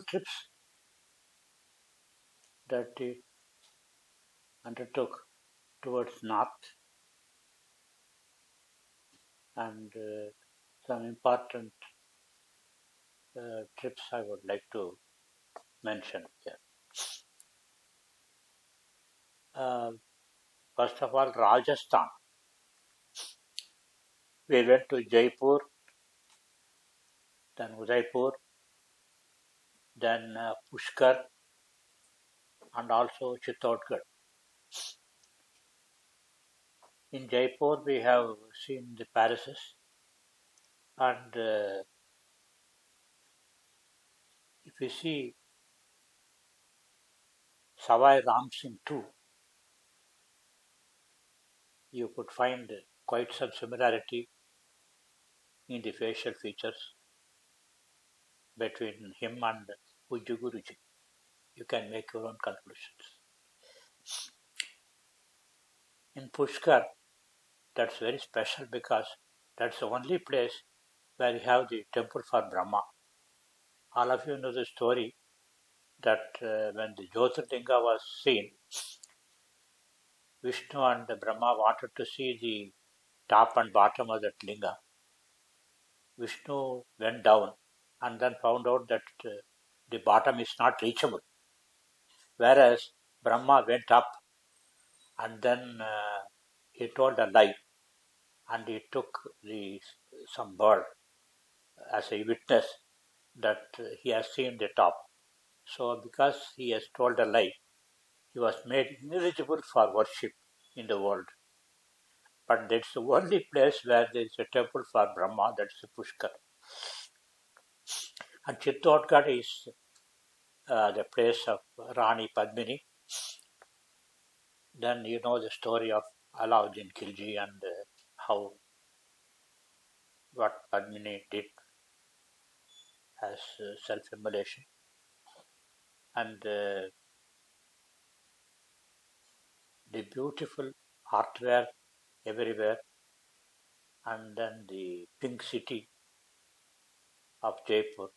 trips that he undertook towards north, and some important trips I would like to mention here. First of all, Rajasthan. We went to Jaipur, then Udaipur, then Pushkar, and also Chittorgarh. In Jaipur, we have seen the palaces, and if we see Savai Ram Singh too, you could find quite some similarity in the facial features between him and Pujya Guruji. You can make your own conclusions. In Pushkar, that's very special because that's the only place where you have the temple for Brahma. All of you know the story that when the Jyotirlinga was seen, Vishnu and Brahma wanted to see the top and bottom of that linga. Vishnu went down and then found out that the bottom is not reachable. Whereas Brahma went up and then he told a lie and he took some bird as a witness that he has seen the top. So because he has told a lie, he was made ineligible for worship in the world. But that's the only place where there is a temple for Brahma, that's the Pushkar. And Chittorgarh is the place of Rani Padmini. Then you know the story of Alauddin Khilji and what Padmini did as self-immolation. And the beautiful artwork everywhere. And then the pink city of Jaipur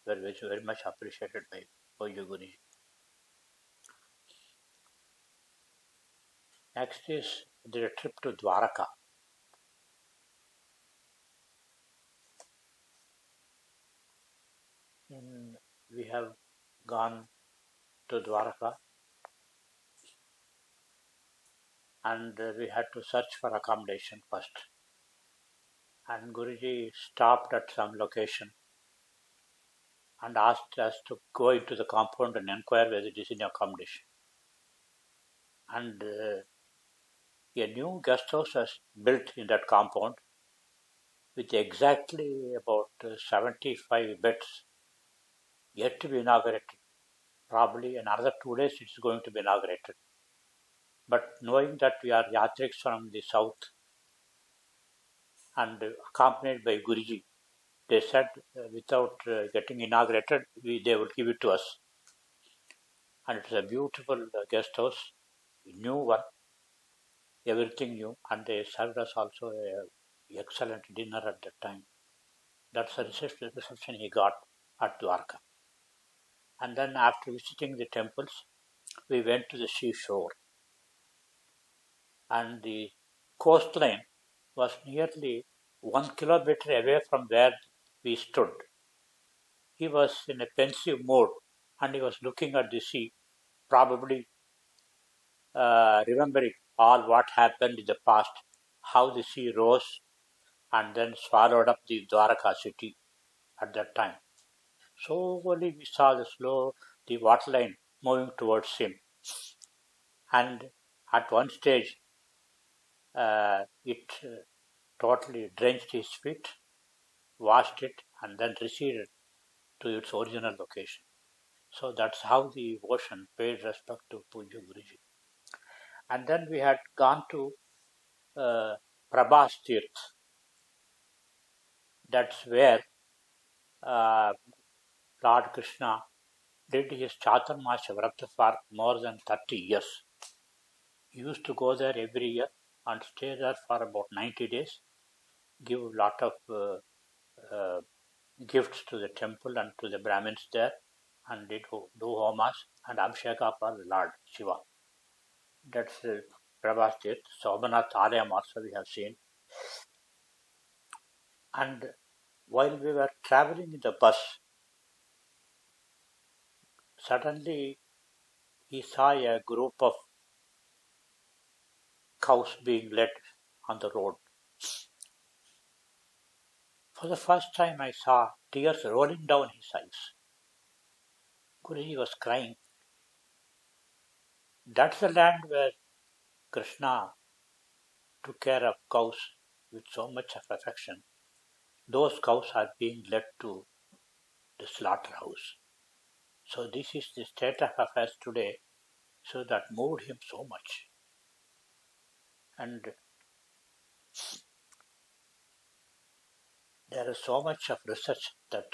were very much appreciated by Guruji. Next is the trip to Dwaraka. We have gone to Dwaraka and we had to search for accommodation first. And Guruji stopped at some location and asked us to go into the compound and inquire whether it is in accommodation. And a new guest house was built in that compound with exactly about 75 beds yet to be inaugurated. Probably in another 2 days it is going to be inaugurated. But knowing that we are Yatriks from the south and accompanied by Guruji, they said without getting inaugurated, they would give it to us. And it is a beautiful guest house, new one, everything new, and they served us also an excellent dinner at that time. That's the reception he got at Dwaraka. And then after visiting the temples, we went to the seashore. And the coastline was nearly 1 kilometer away from where we stood. He was in a pensive mood and he was looking at the sea, probably remembering all what happened in the past, how the sea rose and then swallowed up the Dwaraka city at that time. So only we saw the waterline moving towards him. And at one stage, it totally drenched his feet, washed it, and then receded to its original location. So that's how the ocean paid respect to Pujya Guruji. And then we had gone to Prabhas Tirth. That's where Lord Krishna did his Chaturmasya Vrata for more than 30 years. He used to go there every year and stay there for about 90 days, give a lot of gifts to the temple and to the Brahmins there, and did do homas and Abhisheka for the Lord Shiva. That's Prabhas Tirth. Somanath Alayam also we have seen. And while we were traveling in the bus, suddenly he saw a group of cows being led on the road. For the first time I saw tears rolling down his eyes. Guruji was crying. That's the land where Krishna took care of cows with so much of affection. Those cows are being led to the slaughterhouse. So this is the state of affairs today. So that moved him so much. And there is so much of research that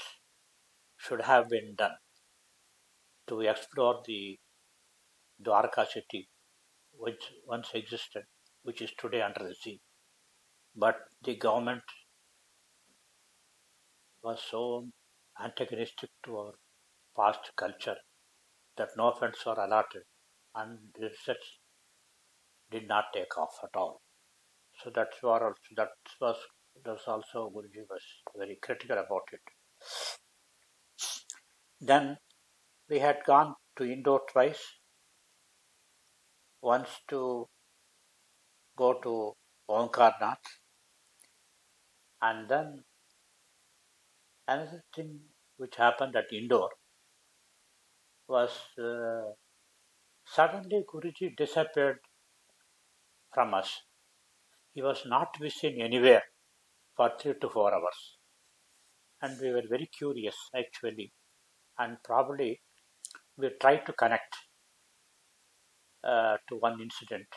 should have been done to explore the Dwaraka city, which once existed, which is today under the sea. But the government was so antagonistic to our past culture that no funds were allotted and the research did not take off at all. So that was also Guruji was very critical about it. Then we had gone to Indore twice, once to go to Omkarnath, and then another thing which happened at Indore was suddenly Guruji disappeared from us. He was not visiting anywhere for 3 to 4 hours. And we were very curious actually, and probably we tried to connect to one incident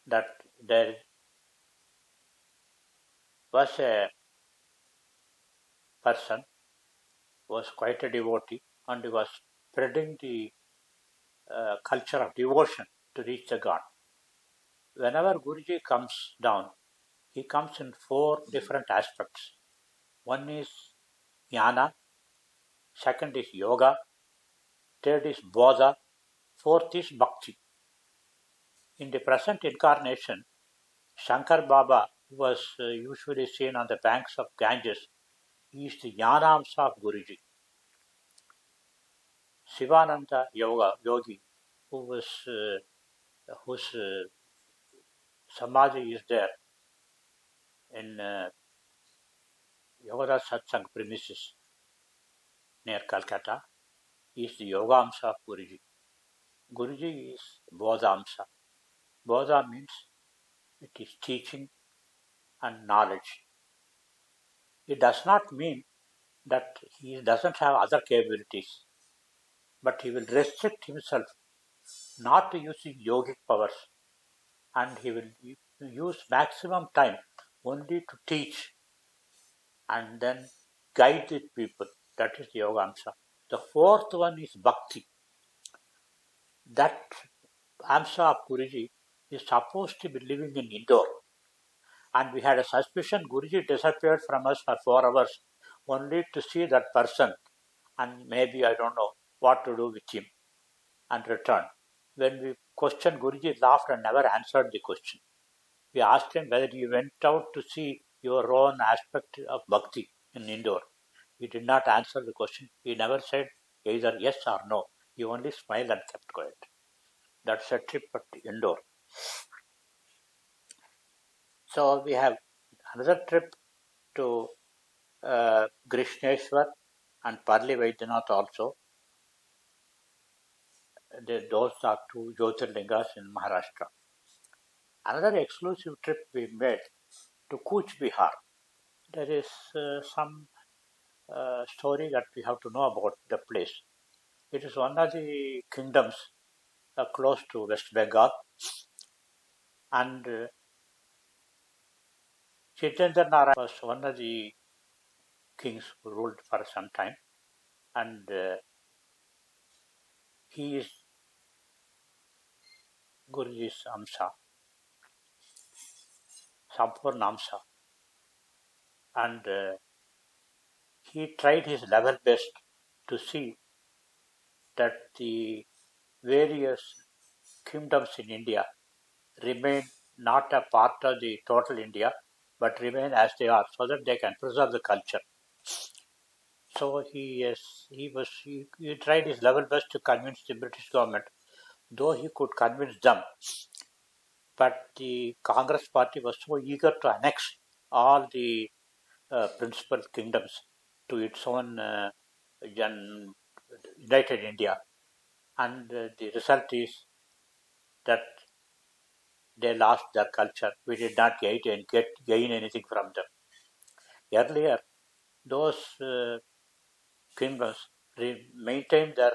that there was a person who was quite a devotee and he was spreading the culture of devotion to reach the God. Whenever Guruji comes down, he comes in 4 different aspects. One is jnana, second is yoga, third is bodha, fourth is bhakti. In the present incarnation, Shankar Baba was usually seen on the banks of Ganges. He is the jnanamsa of Guruji. Sivananda Yogi, whose samadhi is there in Yoga Satsang premises near Calcutta, is the Yogamsa of Guruji. Guruji is Bodhamsa. Bodha means it is teaching and knowledge. It does not mean that he doesn't have other capabilities, but he will restrict himself not to using yogic powers, and he will use maximum time only to teach and then guide the people. That is the Yogamsa. The fourth one is Bhakti. That Amsa of Guruji is supposed to be living in Indore. And we had a suspicion Guruji disappeared from us for 4 hours only to see that person and maybe I don't know what to do with him and return. When we questioned, Guruji laughed and never answered the question. We asked him whether he went out to see your own aspect of bhakti in Indore. He did not answer the question. He never said either yes or no. He only smiled and kept quiet. That's a trip at Indore. So we have another trip to Krishneshwar and Parli Vaidyanath also. Those are 2 Jyotirlingas in Maharashtra. Another exclusive trip we made to Cooch, Behar. There is some story that we have to know about the place. It is one of the kingdoms close to West Bengal, and Chitendra Narayan was one of the kings who ruled for some time, and he is Guruji's Amsa, Sampurna Amsa, and he tried his level best to see that the various kingdoms in India remain not a part of the total India, but remain as they are, so that they can preserve the culture. So he tried his level best to convince the British government, though he could convince them. But the Congress party was so eager to annex all the principal kingdoms to its own united India, and the result is that they lost their culture. We did not gain anything from them. Earlier, those kingdoms maintained their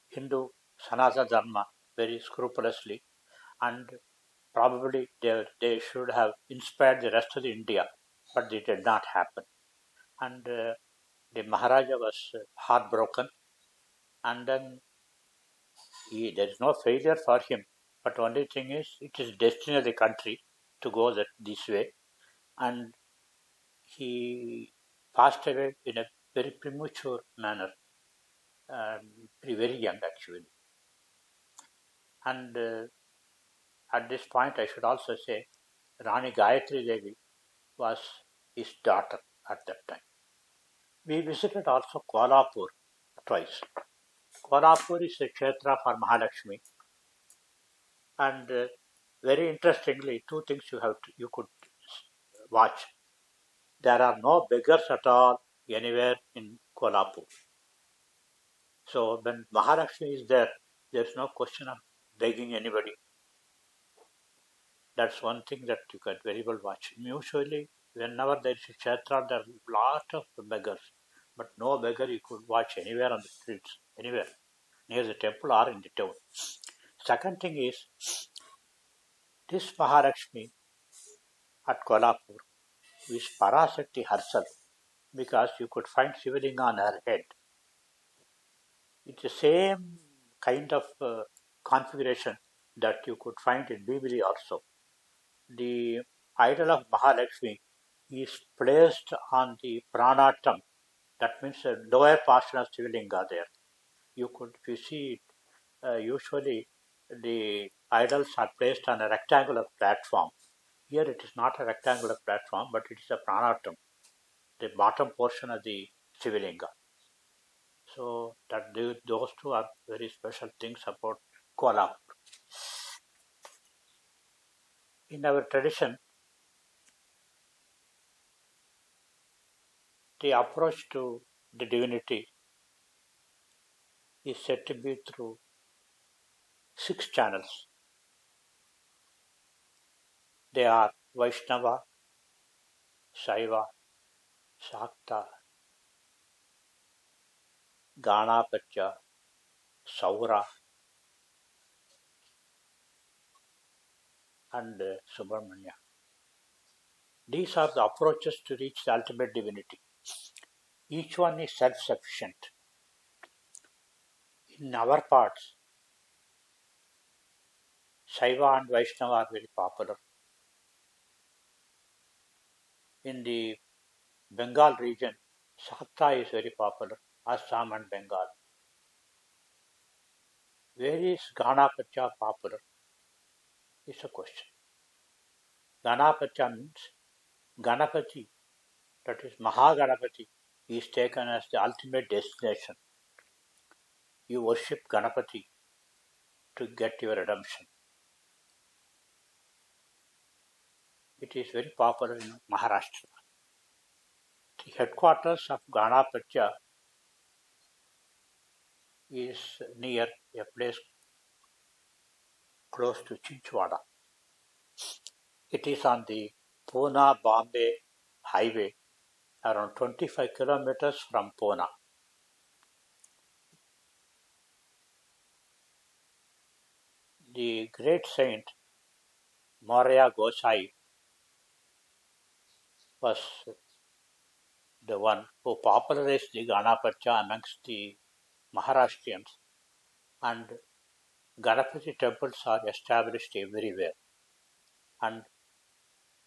Hindu Sanatana Dharma very scrupulously, and probably they should have inspired the rest of the India, but it did not happen. And the Maharaja was heartbroken, and then there is no failure for him. But only thing is, it is destiny of the country to go this way, and he passed away in a very premature manner, very young actually. And at this point, I should also say, Rani Gayatri Devi was his daughter at that time. We visited also Kolhapur twice. Kolhapur is a kshetra for Mahalakshmi, and very interestingly, two things you could watch. There are no beggars at all anywhere in Kolhapur. So when Mahalakshmi is there, there is no question of begging anybody. That's one thing that you can very well watch. Usually, whenever there is a kshetra, there are a lot of beggars, but no beggar you could watch anywhere on the streets, anywhere near the temple or in the town. Second thing is, this Mahalakshmi at Kolhapur is Parashakti herself, because you could find Shivalinga on her head. It's the same kind of configuration that you could find in Bibli also. The idol of Mahalakshmi is placed on the pranatam, that means the lower portion of Shivalinga there. If you see it, usually the idols are placed on a rectangular platform. Here it is not a rectangular platform, but it is a pranatam, the bottom portion of the Shivalinga. So those two are very special things about Kolhapur. In our tradition, the approach to the divinity is said to be through 6 channels. They are Vaishnava, Shaiva, Shakta, Ganapatya, Saura, and Subramanya. These are the approaches to reach the ultimate divinity. Each one is self-sufficient. In our parts, Shaiva and Vaishnava are very popular. In the Bengal region, Shakta is very popular, Assam and Bengal. Where is Ganapatya popular? Is a question. Ganapatya means Ganapati, that is Mahaganapati, is taken as the ultimate destination. You worship Ganapati to get your redemption. It is very popular in Maharashtra. The headquarters of Ganapatya is near a place close to Chinchwada. It is on the Pune-Bombay highway, around 25 kilometers from Pune. The great saint Maurya Gosai was the one who popularized the Ganapatya amongst the Maharashtrians, and Ganapati temples are established everywhere. And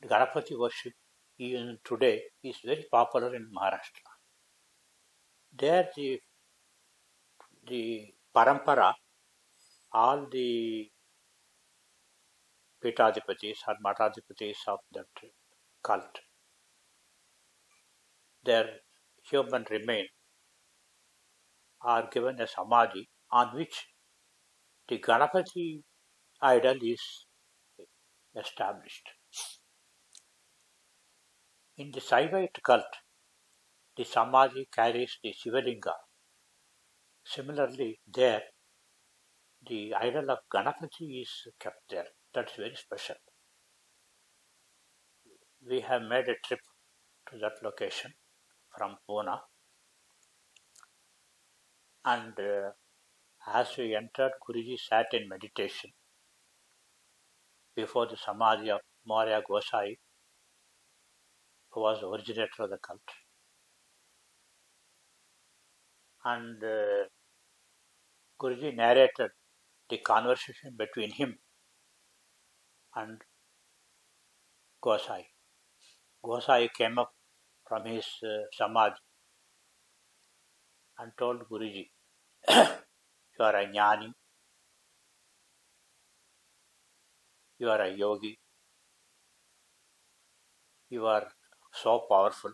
Ganapati worship even today is very popular in Maharashtra. There the the parampara, all the Pitadipatis or Matadipatis of that cult, their human remains are given a samadhi on which the Ganapati idol is established. In the Saivite cult, the samadhi carries the Shivalinga. Similarly, there, the idol of Ganapati is kept there. That's very special. We have made a trip to that location from Pune, and as we entered, Guruji sat in meditation before the samadhi of Maurya Gosai, who was the originator of the cult. And Guruji narrated the conversation between him and Gosai. Gosai came up from his samadhi and told Guruji, you are a jnani, you are a yogi, you are so powerful.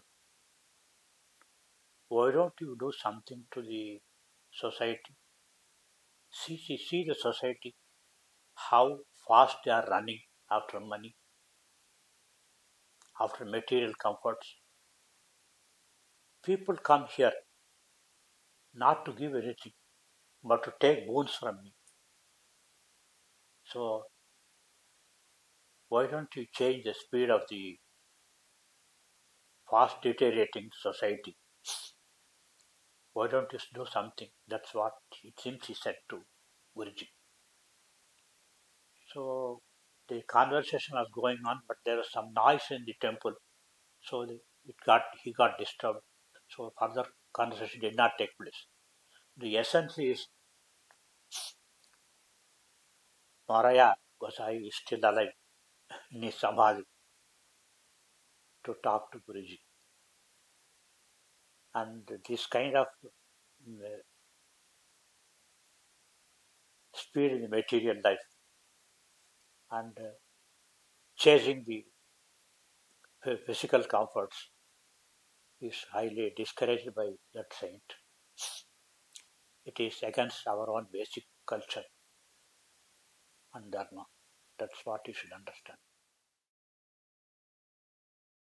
Why don't you do something to the society? See the society, how fast they are running after money, after material comforts. People come here not to give anything, but to take boons from me. So, why don't you change the speed of the fast deteriorating society? Why don't you do something? That's what it seems he said to Guruji. So, the conversation was going on, but there was some noise in the temple. So, he got disturbed. So, further conversation did not take place. The essence is Maurya Gosai is still alive in his samadhi to talk to Guruji. And this kind of speed in the material life and chasing the physical comforts is highly discouraged by that saint. It is against our own basic culture and dharma. That's what you should understand.